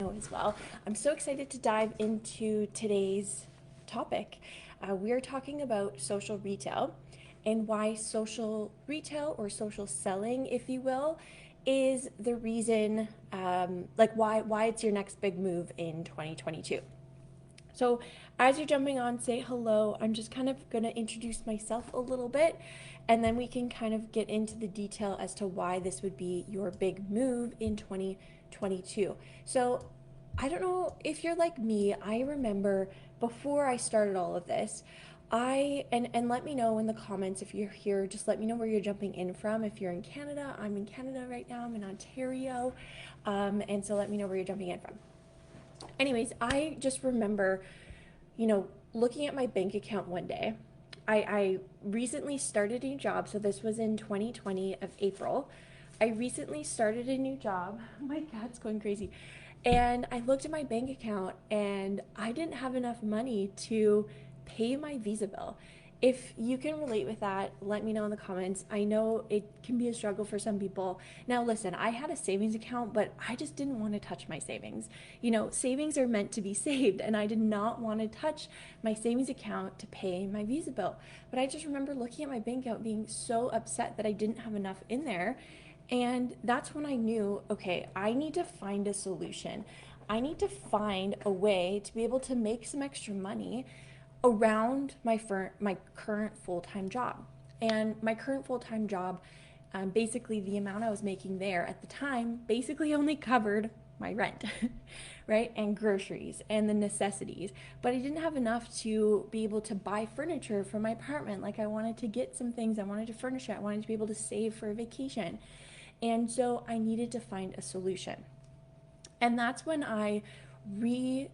As well. I'm so excited to dive into today's topic. We are talking about social retail and why social retail or social selling, if you will, is the reason, like why it's your next big move in 2022. So, as you're jumping on, say hello. I'm just kind of going to introduce myself a little bit, and then we can kind of get into the detail as to why this would be your big move in 2022. So, I don't know if you're like me. I remember before I started all of this, and let me know in the comments if you're here. Just let me know where you're jumping in from. If you're in Canada, I'm in Canada right now. I'm in Ontario, and so let me know where you're jumping in from. Anyways, I just remember, looking at my bank account one day. I recently started a new job, so this was in 2020 of April. I recently started a new job. My cat's going crazy. And I looked at my bank account and I didn't have enough money to pay my Visa bill. If you can relate with that, let me know in the comments. I know it can be a struggle for some people. Now, listen, I had a savings account, but I just didn't want to touch my savings. Savings are meant to be saved, and I did not want to touch my savings account to pay my Visa bill. But I just remember looking at my bank account being so upset that I didn't have enough in there. And that's when I knew, okay, I need to find a solution. I need to find a way to be able to make some extra money around my current full-time job. And my current full-time job, basically the amount I was making there at the time basically only covered my rent, right? And groceries and the necessities. But I didn't have enough to be able to buy furniture for my apartment. Like I wanted to get some things, I wanted to furnish it, I wanted to be able to save for a vacation. And so I needed to find a solution. And that's when I re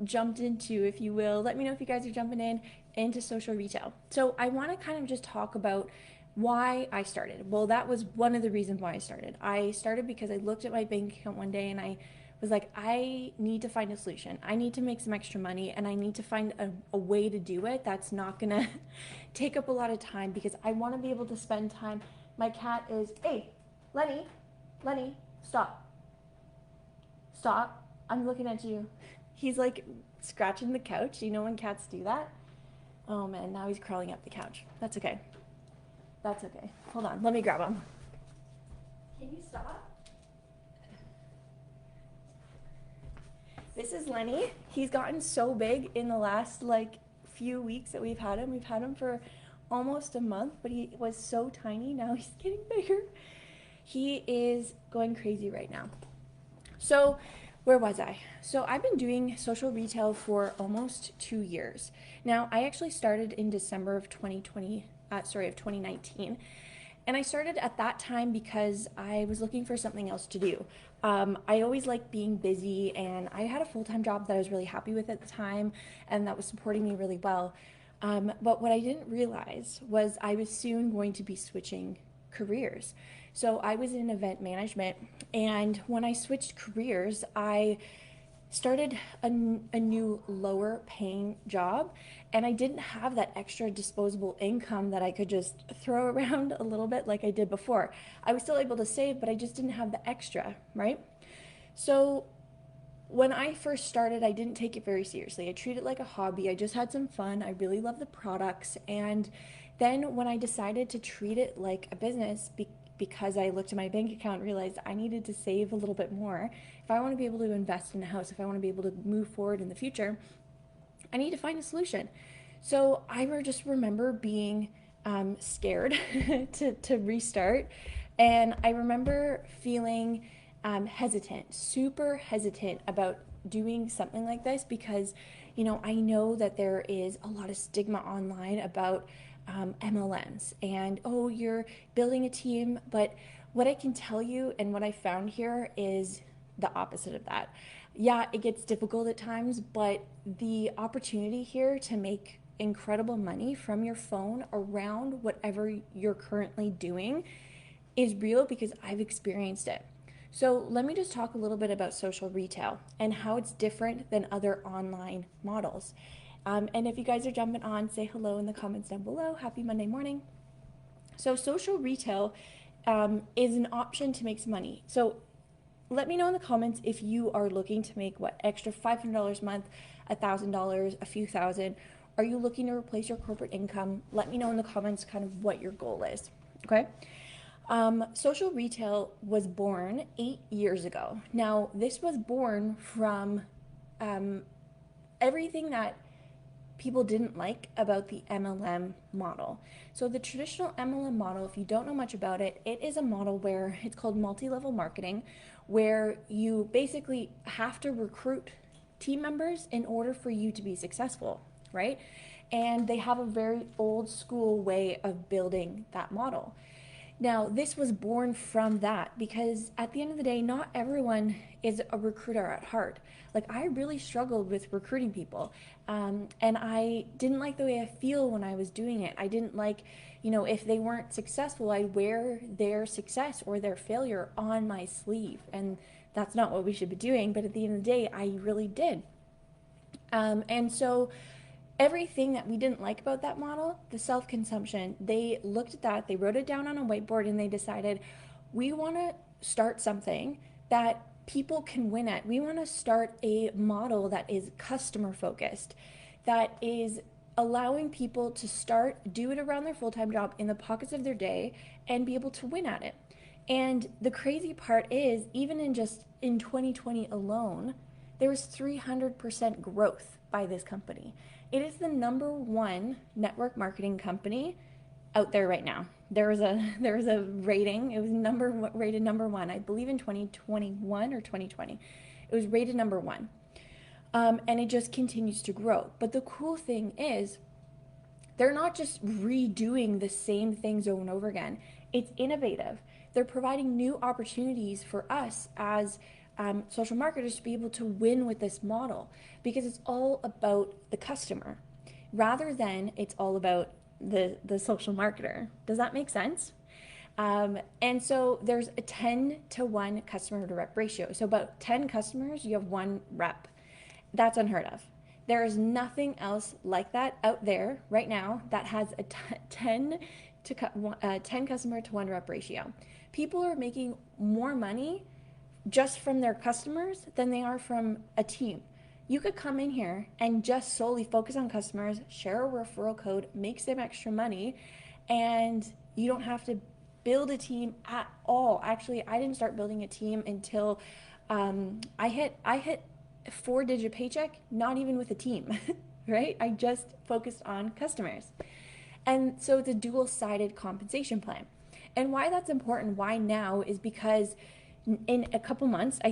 jumped into, if you will, let me know if you guys are jumping into social retail. So I want to kind of just talk about why I started. Well, that was one of the reasons why I started. I started because I looked at my bank account one day and I was like, I need to find a solution. I need to make some extra money and I need to find a way to do it that's not gonna take up a lot of time because I want to be able to spend time. My cat is, hey, Lenny, stop. Stop. I'm looking at you. He's like scratching the couch. You know when cats do that? Oh man, now he's crawling up the couch. That's okay. That's okay. Hold on, let me grab him. Can you stop? This is Lenny. He's gotten so big in the last few weeks that we've had him. We've had him for almost a month, but he was so tiny. Now he's getting bigger. He is going crazy right now. So where was I? So I've been doing social retail for almost 2 years. Now I actually started in December of 2019. And I started at that time because I was looking for something else to do. I always liked being busy and I had a full-time job that I was really happy with at the time and that was supporting me really well. But what I didn't realize was I was soon going to be switching careers. So I was in event management, and when I switched careers, I started a new lower paying job, and I didn't have that extra disposable income that I could just throw around a little bit like I did before. I was still able to save, but I just didn't have the extra, right? So when I first started, I didn't take it very seriously. I treated it like a hobby. I just had some fun. I really loved the products. And then when I decided to treat it like a business, because I looked at my bank account and realized I needed to save a little bit more. If I want to be able to invest in a house, if I want to be able to move forward in the future, I need to find a solution. So I just remember being scared to restart. And I remember feeling hesitant, super hesitant about doing something like this because, I know that there is a lot of stigma online about MLMs and, oh, you're building a team. But what I can tell you and what I found here is the opposite of that. Yeah, it gets difficult at times, but the opportunity here to make incredible money from your phone around whatever you're currently doing is real because I've experienced it. So let me just talk a little bit about social retail and how it's different than other online models. And if you guys are jumping on, say hello in the comments down below. Happy Monday morning. So social retail is an option to make some money. So let me know in the comments if you are looking to make what extra $500 a month, $1,000, a few thousand. Are you looking to replace your corporate income? Let me know in the comments kind of what your goal is. Okay. Social retail was born 8 years ago. Now, this was born from everything that people didn't like about the MLM model. So the traditional MLM model, if you don't know much about it, it is a model where it's called multi-level marketing, where you basically have to recruit team members in order for you to be successful, right? And they have a very old school way of building that model. Now, this was born from that because at the end of the day, not everyone is a recruiter at heart. Like, I really struggled with recruiting people, and I didn't like the way I feel when I was doing it. I didn't like, if they weren't successful, I'd wear their success or their failure on my sleeve, and that's not what we should be doing. But at the end of the day, I really did. And so everything that we didn't like about that model, the self-consumption, they looked at that, they wrote it down on a whiteboard, and they decided, we want to start something that people can win at. We want to start a model that is customer focused, that is allowing people to do it around their full-time job in the pockets of their day and be able to win at it. And the crazy part is, even in 2020 alone, there was 300% growth by this company. It is the #1 network marketing company out there right now. There was a rating. It was rated #1, I believe, in 2021 or 2020. It was rated #1, and it just continues to grow. But the cool thing is, they're not just redoing the same things over and over again. It's innovative. They're providing new opportunities for us as social marketers to be able to win with this model, because it's all about the customer rather than it's all about the social marketer. Does that make sense? And so there's a 10-to-1 customer to rep ratio. So about 10 customers, you have 1 rep. That's unheard of. There is nothing else like that out there right now that has a 10 customer to 1 rep ratio. People are making more money just from their customers than they are from a team. You could come in here and just solely focus on customers, share a referral code, make some extra money, and you don't have to build a team at all. Actually, I didn't start building a team until I hit 4-digit paycheck, not even with a team, right? I just focused on customers. And so it's a dual-sided compensation plan. And why that's important, why now, is because in a couple months, a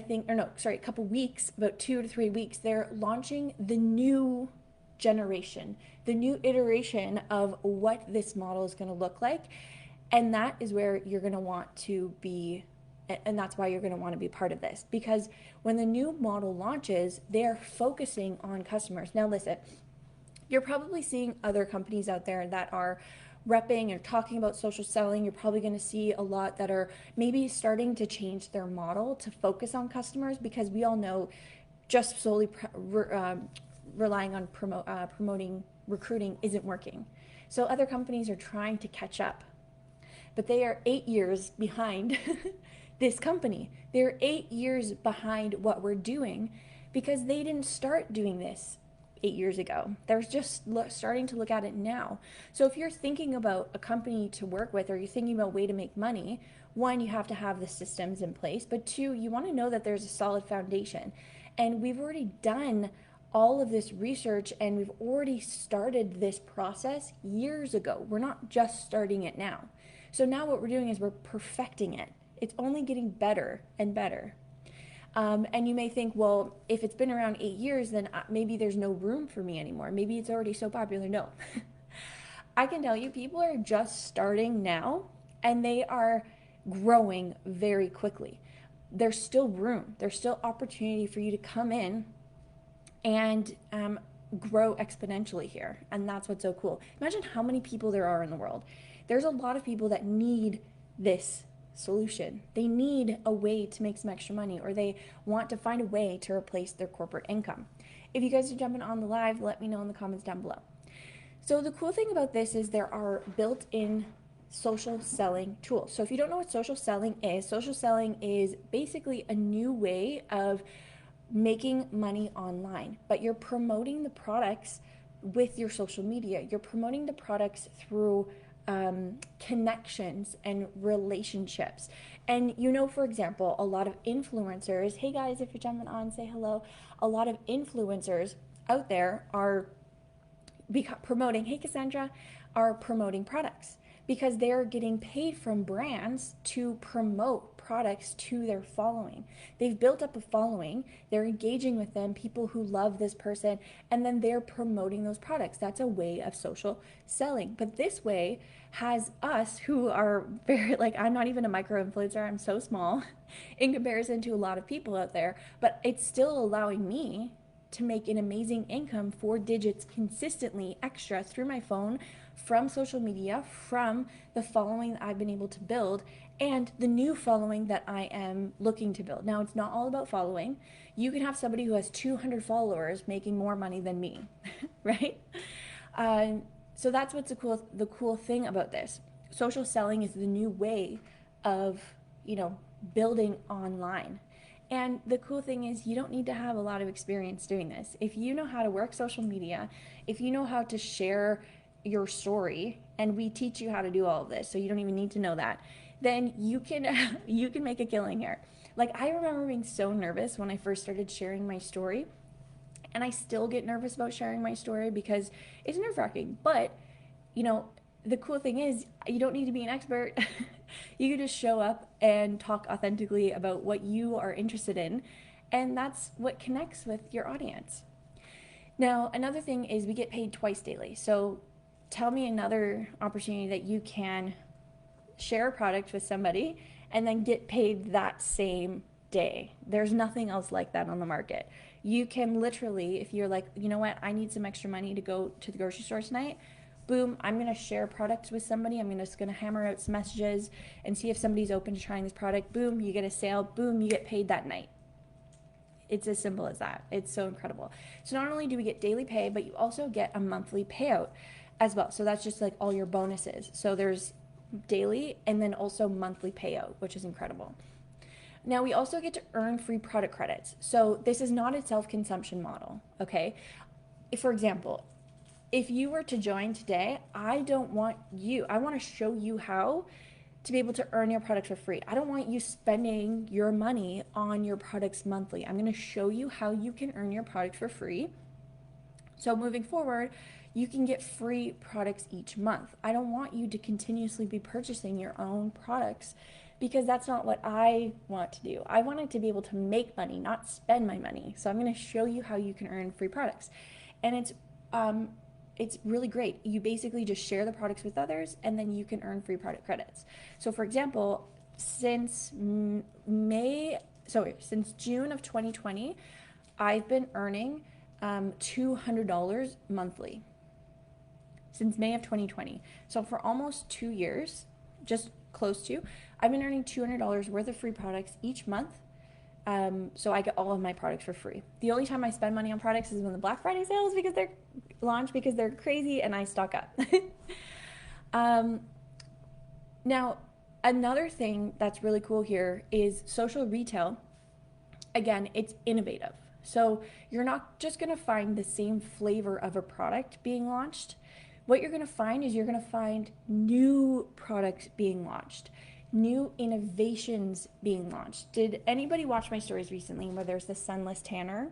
couple weeks, about 2 to 3 weeks, they're launching the new generation, the new iteration of what this model is going to look like. And that is where you're going to want to be, and that's why you're going to want to be part of this. Because when the new model launches, they're focusing on customers. Now listen, you're probably seeing other companies out there that are repping or talking about social selling. You're probably going to see a lot that are maybe starting to change their model to focus on customers, because we all know just solely relying on promoting recruiting isn't working. So other companies are trying to catch up, but they are 8 years behind this company. They're 8 years behind what we're doing because they didn't start doing this 8 years ago. They're just starting to look at it now. So if you're thinking about a company to work with, or you're thinking about a way to make money, 1, you have to have the systems in place, but 2, you want to know that there's a solid foundation. And we've already done all of this research, and we've already started this process years ago. We're not just starting it now. So now what we're doing is we're perfecting it. It's only getting better and better. And you may think, well, if it's been around 8 years, then maybe there's no room for me anymore. Maybe it's already so popular. No. I can tell you, people are just starting now, and they are growing very quickly. There's still room. There's still opportunity for you to come in and grow exponentially here. And that's what's so cool. Imagine how many people there are in the world. There's a lot of people that need this solution. They need a way to make some extra money, or they want to find a way to replace their corporate income. If you guys are jumping on the live, let me know in the comments down below. So the cool thing about this is there are built-in social selling tool. So if you don't know what social selling is basically a new way of making money online, but you're promoting the products with your social media. You're promoting the products through connections and relationships. And for example, a lot of influencers, hey guys, if you're jumping on, say hello. A lot of influencers out there are promoting, hey Cassandra, are promoting products because they're getting paid from brands to promote products to their following. They've built up a following, they're engaging with them, people who love this person, and then they're promoting those products. That's a way of social selling. But this way has us who are very, like, I'm not even a micro influencer, I'm so small in comparison to a lot of people out there, but it's still allowing me to make an amazing income, 4 digits consistently extra through my phone, from social media, from the following that I've been able to build, and the new following that I am looking to build. Now, it's not all about following. You can have somebody who has 200 followers making more money than me, right? So that's what's the cool thing about this. Social selling is the new way of, building online. And the cool thing is you don't need to have a lot of experience doing this. If you know how to work social media, if you know how to share your story, and we teach you how to do all of this, so you don't even need to know that, then you can make a killing here. Like, I remember being so nervous when I first started sharing my story, and I still get nervous about sharing my story because it's nerve-wracking. But the cool thing is you don't need to be an expert. You can just show up and talk authentically about what you are interested in, and that's what connects with your audience. Now, another thing is we get paid twice daily. So tell me another opportunity that you can share a product with somebody and then get paid that same day. There's nothing else like that on the market. You can literally, if you're like, you know what, I need some extra money to go to the grocery store tonight, boom, I'm going to share products with somebody. I'm just going to hammer out some messages and see if somebody's open to trying this product. Boom, you get a sale. Boom, you get paid that night. It's as simple as that. It's so incredible. So not only do we get daily pay, but you also get a monthly payout as well. So that's just like all your bonuses. So there's daily and then also monthly payout, which is incredible. Now, we also get to earn free product credits. So this is not a self-consumption model, okay? For example, if you were to join today, I want to show you how to be able to earn your products for free. I don't want you spending your money on your products monthly. I'm going to show you how you can earn your product for free. So moving forward, you can get free products each month. I don't want you to continuously be purchasing your own products because that's not what I want to do. I want to be able to make money, not spend my money. So I'm going to show you how you can earn free products. And it's really great. You basically just share the products with others and then you can earn free product credits. So for example, since June of 2020, I've been earning $200 monthly since May of 2020. So for almost 2 years, just close to, I've been earning $200 worth of free products each month. So I get all of my products for free. The only time I spend money on products is when the Black Friday sales because they're launched because they're crazy and I stock up. Now, another thing that's really cool here is social retail. Again, it's innovative. So you're not just going to find the same flavor of a product being launched. What you're going to find is you're going to find new products being launched, new innovations being launched. Did anybody watch my stories recently where there's the sunless tanner,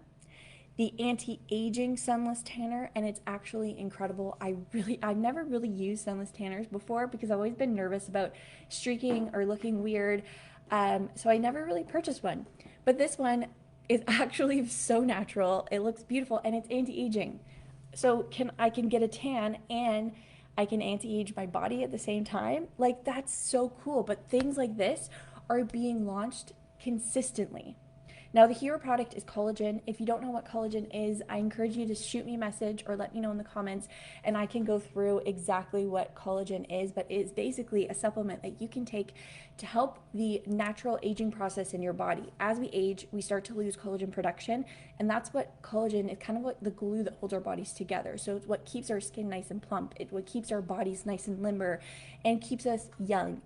the anti-aging sunless tanner, and it's actually incredible. I've never really used sunless tanners before because I've always been nervous about streaking or looking weird. So I never really purchased one. But this one is actually so natural. It looks beautiful and it's anti-aging. So I can get a tan and I can anti-age my body at the same time. Like, that's so cool. But things like this are being launched consistently. Now, the hero product is collagen. If you don't know what collagen is, I encourage you to shoot me a message or let me know in the comments, and I can go through exactly what collagen is. But it's basically a supplement that you can take to help the natural aging process in your body. As we age, we start to lose collagen production, and that's what collagen is, kind of like the glue that holds our bodies together. So it's what keeps our skin nice and plump. It what keeps our bodies nice and limber and keeps us young,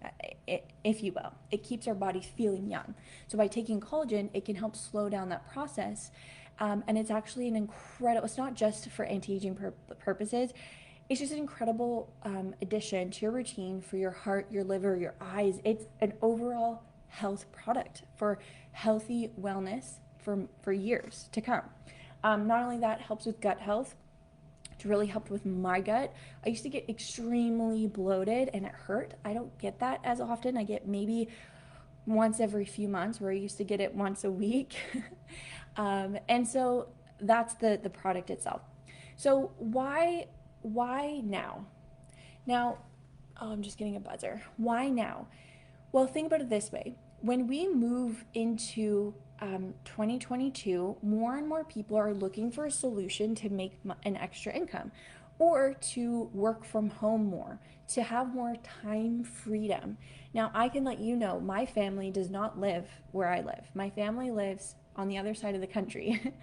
if you will. It keeps our bodies feeling young. So by taking collagen, it can help slow down that process. And it's actually an incredible, it's not just for anti-aging purposes. It's just an incredible addition to your routine for your heart, your liver, your eyes. It's an overall health product for healthy wellness for years to come. Not only that, helps with gut health. It really helped with my gut. I used to get extremely bloated and it hurt. I don't get that as often. I get maybe once every few months, where I used to get it once a week. And so that's the product itself. So why now? Now, oh, I'm just getting a buzzer. Why now? Well, think about it this way. When we move into 2022, more and more people are looking for a solution to make an extra income or to work from home more, to have more time freedom. Now, I can let you know, my family does not live where I live. My family lives on the other side of the country.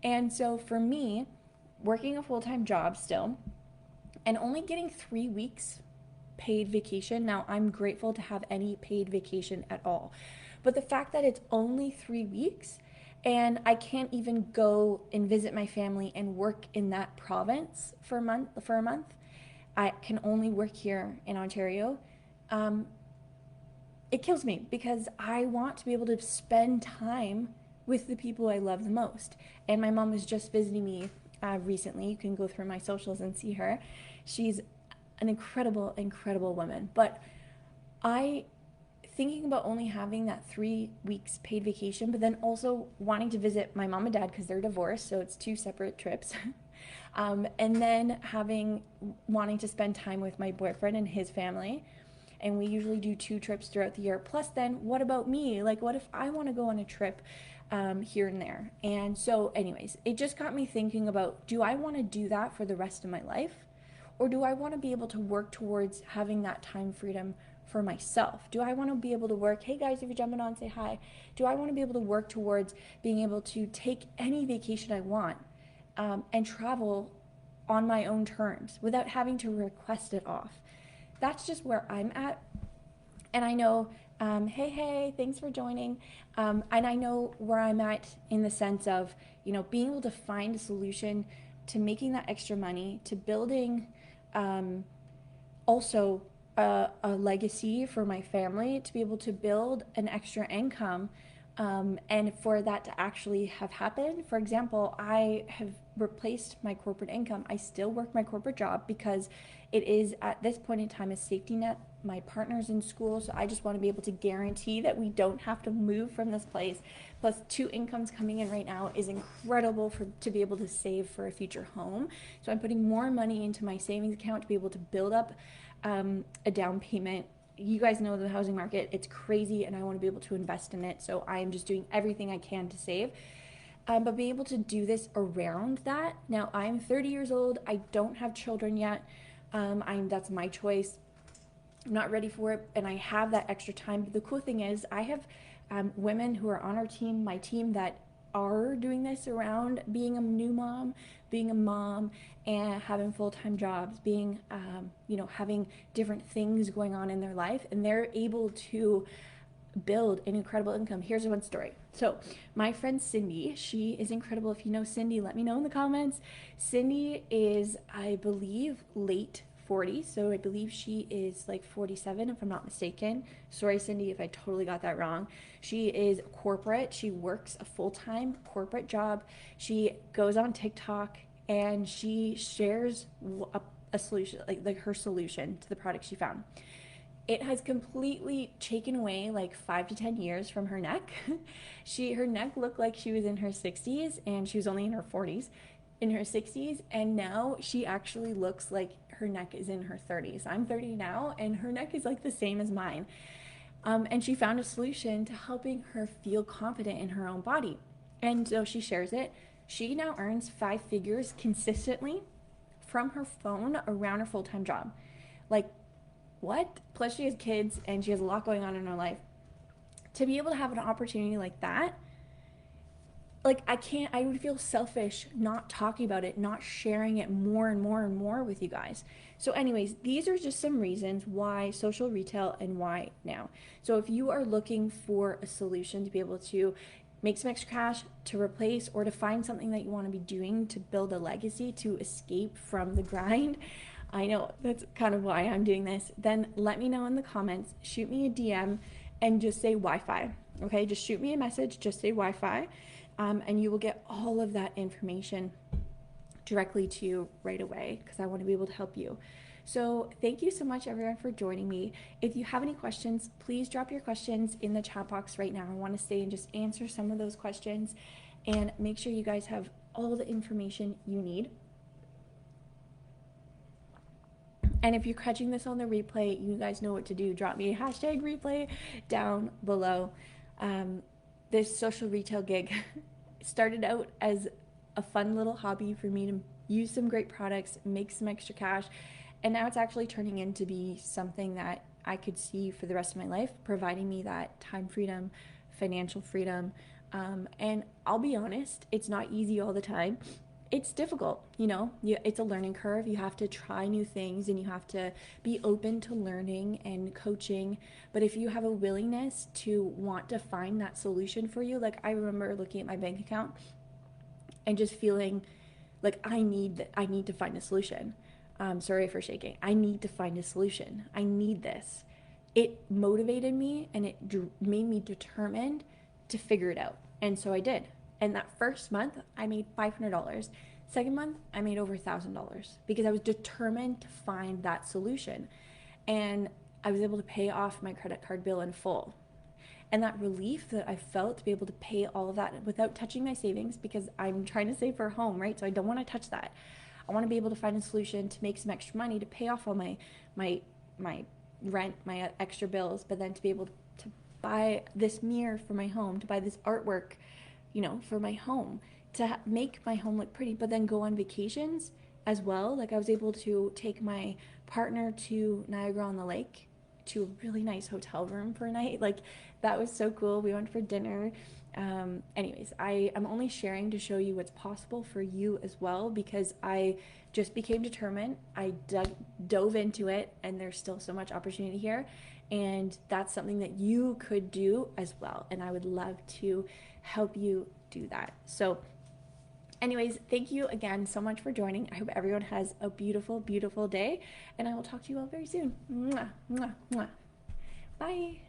And so for me, working a full-time job still, and only getting 3 weeks paid vacation. Now, I'm grateful to have any paid vacation at all. But the fact that it's only 3 weeks and I can't even go and visit my family and work in that province for a month. I can only work here in Ontario. It kills me because I want to be able to spend time with the people I love the most. And my mom was just visiting me recently. You can go through my socials and see her. She's an incredible, incredible woman. But thinking about only having that 3 weeks paid vacation, but then also wanting to visit my mom and dad because they're divorced, so it's 2 separate trips. And then wanting to spend time with my boyfriend and his family. And we usually do 2 trips throughout the year. Plus then, what about me? Like, what if I want to go on a trip here and there? And so anyways, it just got me thinking about, do I want to do that for the rest of my life? Or do I want to be able to work towards having that time freedom for myself? Do I want to be able to work, hey guys, if you're jumping on, say hi. Do I want to be able to work towards being able to take any vacation I want and travel on my own terms without having to request it off? That's just where I'm at. And I know, hey, thanks for joining. And I know where I'm at in the sense of, being able to find a solution to making that extra money, to building also a legacy for my family, to be able to build an extra income, and for that to actually have happened. For example, I have replaced my corporate income. I still work my corporate job because it is at this point in time a safety net. My partner's in school, so I just want to be able to guarantee that we don't have to move from this place. Plus 2 incomes coming in right now is incredible to be able to save for a future home. So I'm putting more money into my savings account to be able to build up a down payment. You guys know the housing market, it's crazy, and I want to be able to invest in it. So I am just doing everything I can to save. But being able to do this around that. Now, I'm 30 years old. I don't have children yet. That's my choice. I'm not ready for it, and I have that extra time. But the cool thing is I have women who are on our team, my team, that are doing this around being a new mom, being a mom, and having full-time jobs, being, having different things going on in their life, and they're able to build an incredible income. Here's one story. So my friend Cindy, she is incredible. If you know Cindy, let me know in the comments. Cindy is, I believe, late 40s, so I believe she is like 47 if I'm not mistaken. Sorry Cindy if I totally got that wrong. She is corporate. She works a full-time corporate job. She goes on TikTok and she shares a solution, like her solution to the product she found. It has completely taken away like 5 to 10 years from her neck. Her neck looked like she was in her 60s, and she was only in her 40s, in her 60s, and now she actually looks like her neck is in her 30s. I'm 30 now, and her neck is like the same as mine. And she found a solution to helping her feel confident in her own body. And so she shares it. She now earns 5 figures consistently from her phone around her full-time job. Like, what? Plus she has kids and she has a lot going on in her life. To be able to have an opportunity like that, like I would feel selfish not talking about it, not sharing it more and more and more with you guys. So anyways, these are just some reasons why social retail and why now. So if you are looking for a solution to be able to make some extra cash, to replace or to find something that you want to be doing to build a legacy, to escape from the grind, I know that's kind of why I'm doing this, then let me know in the comments, shoot me a DM and just say Wi-Fi. Okay, just shoot me a message, just say Wi-Fi, and you will get all of that information directly to you right away because I want to be able to help you. So thank you so much everyone for joining me. If you have any questions, please drop your questions in the chat box right now. I want to stay and just answer some of those questions and make sure you guys have all the information you need. And if you're catching this on the replay, you guys know what to do. Drop me a hashtag replay down below. This social retail gig started out as a fun little hobby for me to use some great products, make some extra cash, and now it's actually turning into be something that I could see for the rest of my life, providing me that time freedom, financial freedom, and I'll be honest, it's not easy all the time. It's difficult, it's a learning curve. You have to try new things and you have to be open to learning and coaching. But if you have a willingness to want to find that solution for you, like I remember looking at my bank account and just feeling like I need to find a solution. Sorry for shaking. I need to find a solution. I need this. It motivated me and it made me determined to figure it out. And so I did. And that first month, I made $500. Second month, I made over $1,000 because I was determined to find that solution. And I was able to pay off my credit card bill in full. And that relief that I felt to be able to pay all of that without touching my savings, because I'm trying to save for a home, right? So I don't want to touch that. I want to be able to find a solution to make some extra money to pay off all my rent, my extra bills, but then to be able to buy this mirror for my home, to buy this artwork, for my home, to make my home look pretty, but then go on vacations as well. Like I was able to take my partner to Niagara-on-the-Lake, to a really nice hotel room for a night. Like that was so cool. We went for dinner. Anyways, I'm only sharing to show you what's possible for you as well, because I just became determined. I dove into it, and there's still so much opportunity here, and that's something that you could do as well, and I would love to help you do that. So anyways, thank you again so much for joining. I hope everyone has a beautiful, beautiful day, and I will talk to you all very soon. Mwah, mwah, mwah. Bye.